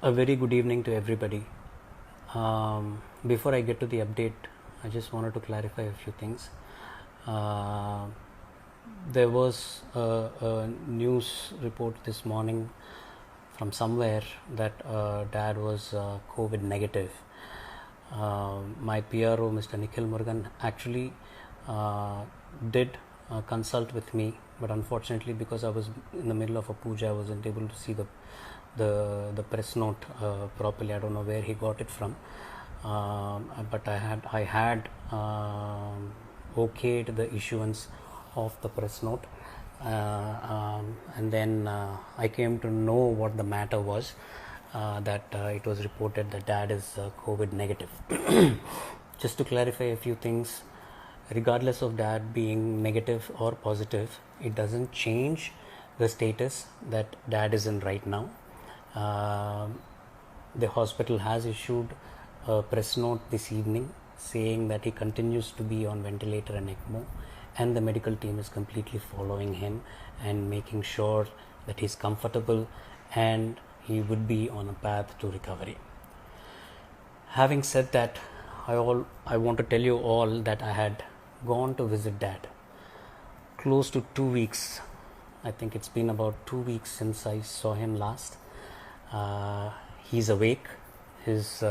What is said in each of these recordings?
A very good evening to everybody. Before I get to the update, I just wanted to clarify a few things. Uh, there was a news report this morning from somewhere that dad was COVID negative. My PRO, Mr. Nikhil Murugan, actually did consult with me, but unfortunately, because I was in the middle of a puja, I wasn't able to see the press note properly. I don't know where he got it from, but I had okayed the issuance of the press note, and then I came to know what the matter was. That it was reported that dad is COVID negative. Just to clarify a few things, regardless of dad being negative or positive, it doesn't change the status that dad is in right now. The hospital has issued a press note this evening saying that he continues to be on ventilator and ECMO, and the medical team is completely following him and making sure that he's comfortable and he would be on a path to recovery. Having said that, I want to tell you all that I had gone to visit dad close to 2 weeks. I think it's been about 2 weeks since I saw him last. He's awake. His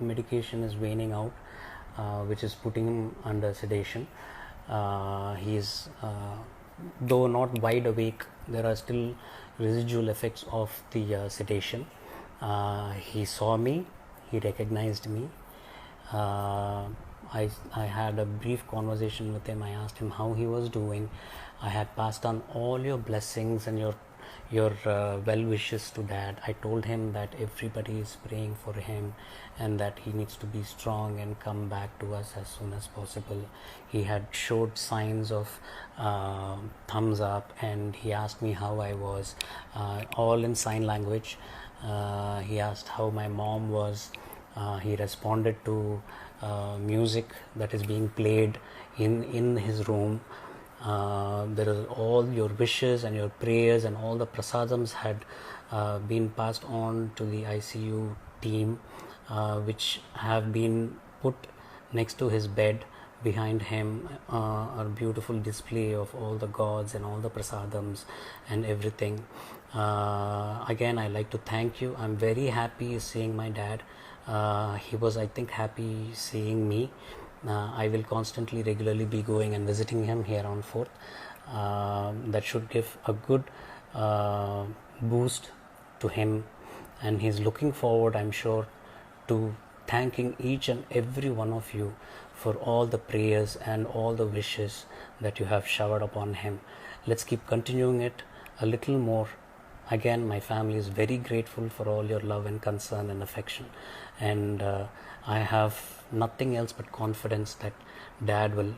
medication is waning out, which is putting him under sedation. He's though not wide awake, there are still residual effects of the sedation. He saw me, he recognized me. I had a brief conversation with him. I asked him how he was doing. I had passed on all your blessings and your well wishes to dad. I told him that everybody is praying for him and that he needs to be strong and come back to us as soon as possible. He had showed signs of thumbs up, and he asked me how I was, all in sign language. He asked how my mom was. He responded to music that is being played in his room. There are all your wishes and your prayers, and all the prasadams had been passed on to the ICU team, which have been put next to his bed. Behind him, a beautiful display of all the gods and all the prasadams and everything. Again, I like to thank you. I'm very happy seeing my dad. He was, I think, happy seeing me. I will constantly, regularly be going and visiting him here on 4th. That should give a good boost to him, and he's looking forward, I'm sure, to thanking each and every one of you for all the prayers and all the wishes that you have showered upon him. Let's keep continuing it a little more. Again, my family is very grateful for all your love and concern and affection, and I have nothing else but confidence that dad will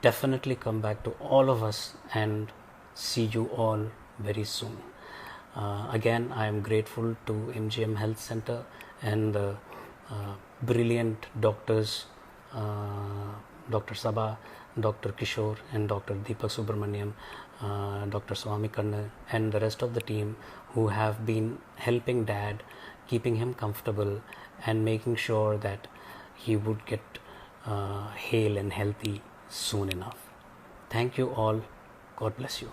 definitely come back to all of us and see you all very soon. Again, I am grateful to MGM Health Center and the brilliant doctors, Dr. Sabha, Dr. Kishore, and Dr. Deepak Subramaniam, Dr. Swami Kanna, and the rest of the team who have been helping dad, keeping him comfortable and making sure that he would get hale and healthy soon enough. Thank you all. God bless you.